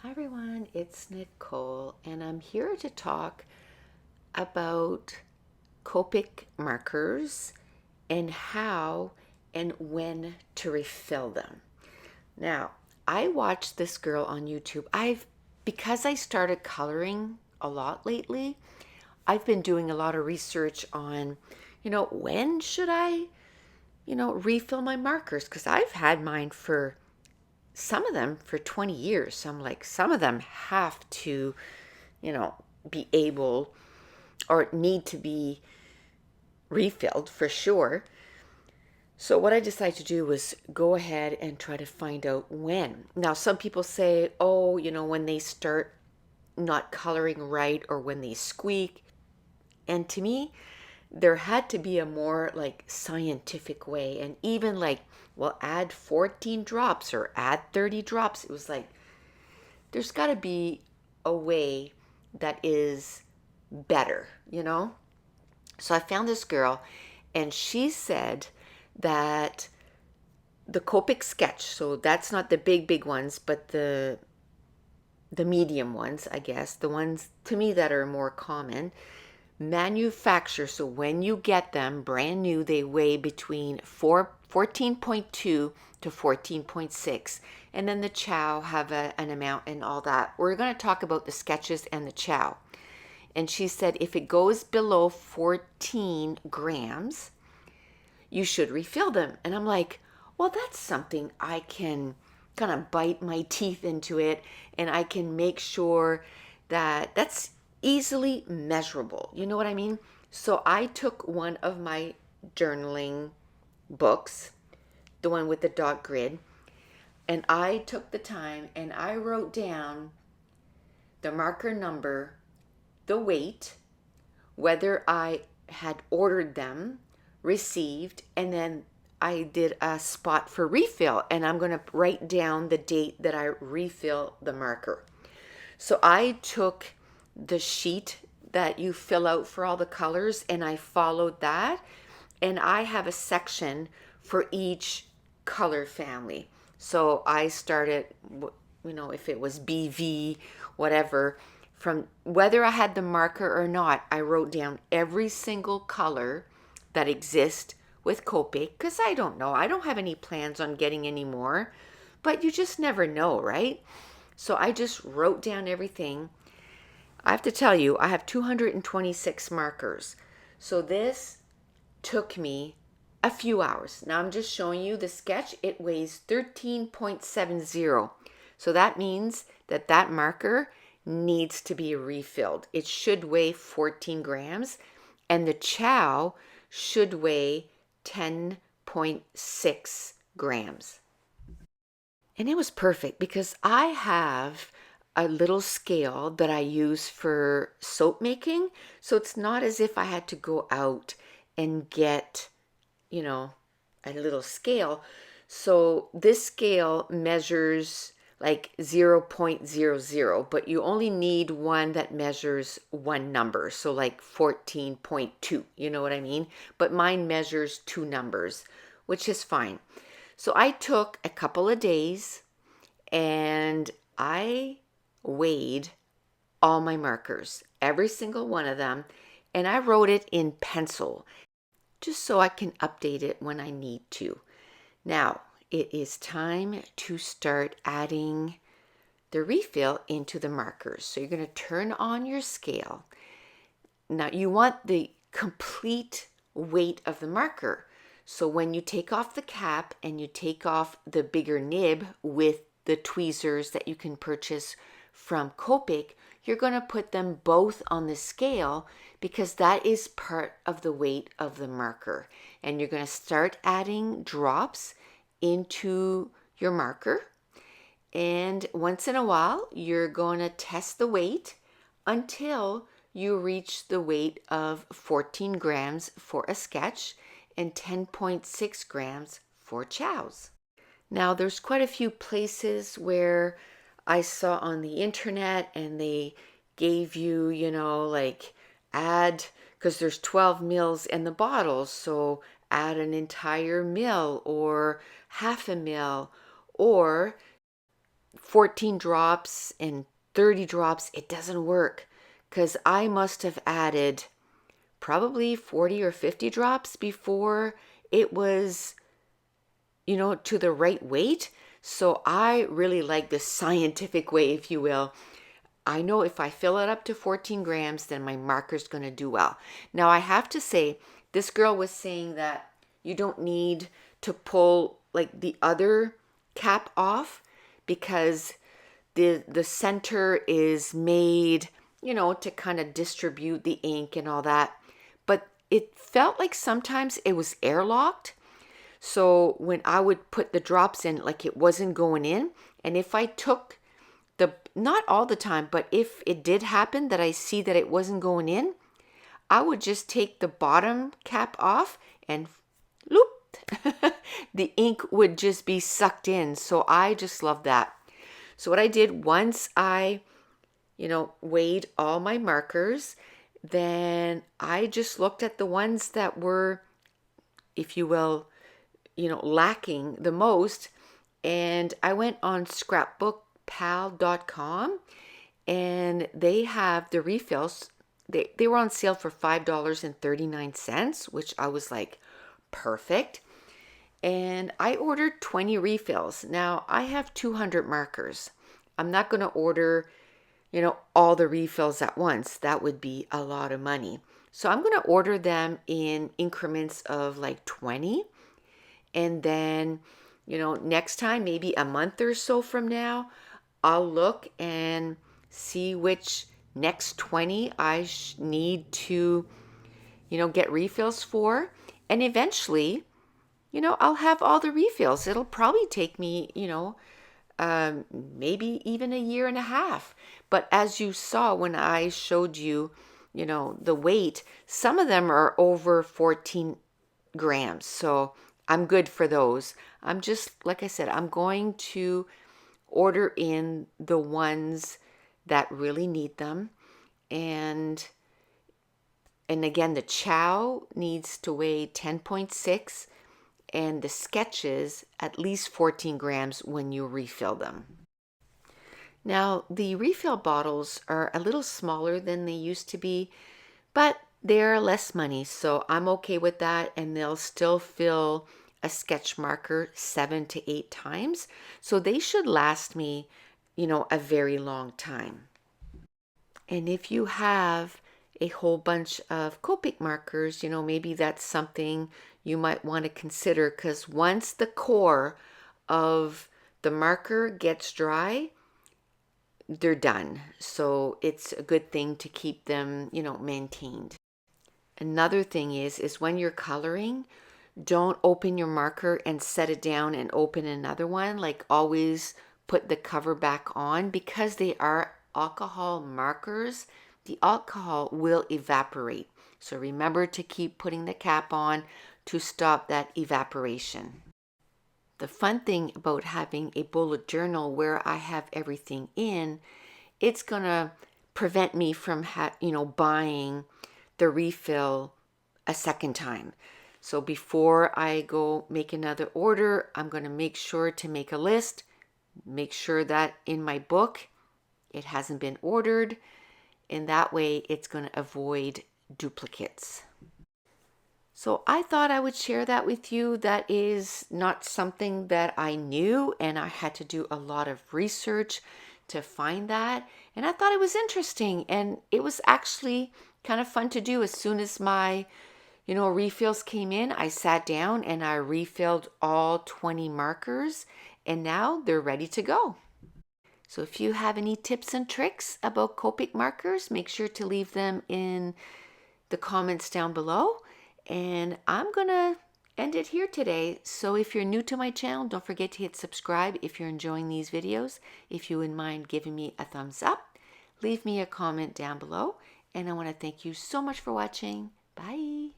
Hi everyone, it's Nicole, and I'm here to talk about Copic markers and how and when to refill them. Now, I watched this girl on YouTube. Because I started coloring a lot lately, I've been doing a lot of research on, when should I, refill my markers? Because I've had mine for some of them for 20 years. So I'm like, some of them have to, you know, be able or need to be refilled for sure. So what I decided to do was go ahead and try to find out when. Now, some people say, oh, when they start not coloring right or when they squeak. And to me, there had to be a more like scientific way. And even like, well, add 14 drops or add 30 drops. It was like, there's got to be a way that is better. So I found this girl, and she said that the Copic sketch, so that's not the big ones, but the medium ones, I guess, the ones to me that are more common, manufacture. So when you get them brand new, they weigh between 14.2 to 14.6. And then the chow have an amount and all that. We're going to talk about the sketches and the chow. And she said if it goes below 14 grams, you should refill them. And I'm like, well, that's something I can kind of bite my teeth into it, and I can make sure that that's easily measurable. You know what I mean? So I took one of my journaling books, the one with the dot grid, and I took the time and I wrote down the marker number, the weight, whether I had ordered them, received, and then I did a spot for refill, and I'm going to write down the date that I refill the marker. So I took the sheet that you fill out for all the colors and I followed that, and I have a section for each color family. So I started, if it was BV, whatever, from whether I had the marker or not, I wrote down every single color that exists with Copic, because I don't know. I don't have any plans on getting any more, but you just never know, right? So I just wrote down everything. I have to tell you, I have 226 markers. So this took me a few hours. Now I'm just showing you the sketch. It weighs 13.70. So that means that that marker needs to be refilled. It should weigh 14 grams, and the chow should weigh 10.6 grams. And it was perfect because I have a little scale that I use for soap making. So it's not as if I had to go out and get, a little scale. So this scale measures like 0.00, but you only need one that measures one number. So like 14.2, you know what I mean? But mine measures two numbers, which is fine. So I took a couple of days and I weighed all my markers, every single one of them, and I wrote it in pencil just so I can update it when I need to. Now, it is time to start adding the refill into the markers. So you're going to turn on your scale. Now, you want the complete weight of the marker. So when you take off the cap and you take off the bigger nib with the tweezers that you can purchase from Copic, you're going to put them both on the scale because that is part of the weight of the marker. And you're going to start adding drops into your marker. And once in a while, you're going to test the weight until you reach the weight of 14 grams for a sketch and 10.6 grams for chows. Now, there's quite a few places where I saw on the internet and they gave you, like add, because there's 12 mils in the bottle, so add an entire mil or half a mil, or 14 drops and 30 drops, it doesn't work, because I must have added probably 40 or 50 drops before it was, to the right weight. So I really like the scientific way, if you will. I know if I fill it up to 14 grams, then my marker's going to do well. Now, I have to say, this girl was saying that you don't need to pull like the other cap off, because the center is made, to kind of distribute the ink and all that. But it felt like sometimes it was airlocked. So when I would put the drops in, like it wasn't going in. And if I took not all the time, but if it did happen that I see that it wasn't going in, I would just take the bottom cap off and loop, the ink would just be sucked in. So I just love that. So what I did, once I, weighed all my markers, then I just looked at the ones that were, if you will, lacking the most. And I went on scrapbookpal.com, and they have the refills. They were on sale for $5.39, which I was like, perfect. And I ordered 20 refills. Now I have 200 markers. I'm not going to order, all the refills at once. That would be a lot of money. So I'm going to order them in increments of like 20. And then, next time, maybe a month or so from now, I'll look and see which next 20 I need to, get refills for. And eventually, I'll have all the refills. It'll probably take me, maybe even a year and a half. But as you saw when I showed you, the weight, some of them are over 14 grams. So I'm good for those. I'm just, like I said, I'm going to order in the ones that really need them. And again, the chow needs to weigh 10.6, and the sketches at least 14 grams when you refill them. Now, the refill bottles are a little smaller than they used to be, but they're less money, so I'm okay with that, and they'll still fill a sketch marker 7 to 8 times, so they should last me, a very long time. And if you have a whole bunch of Copic markers, maybe that's something you might want to consider, because once the core of the marker gets dry, they're done. So it's a good thing to keep them, maintained. Another thing is when you're coloring, don't open your marker and set it down and open another one. Like, always put the cover back on, because they are alcohol markers. The alcohol will evaporate. So remember to keep putting the cap on to stop that evaporation. The fun thing about having a bullet journal where I have everything in, it's gonna prevent me from buying the refill a second time. So before I go make another order, I'm gonna make sure to make a list, make sure that in my book it hasn't been ordered, and that way it's going to avoid duplicates. So I thought I would share that with you. That is not something that I knew, and I had to do a lot of research to find that. And I thought it was interesting, and it was actually kind of fun to do. As soon as my, refills came in, I sat down and I refilled all 20 markers, and now they're ready to go. So if you have any tips and tricks about Copic markers, make sure to leave them in the comments down below. And I'm going to end it here today. So if you're new to my channel, don't forget to hit subscribe if you're enjoying these videos. If you wouldn't mind giving me a thumbs up, leave me a comment down below. And I want to thank you so much for watching. Bye.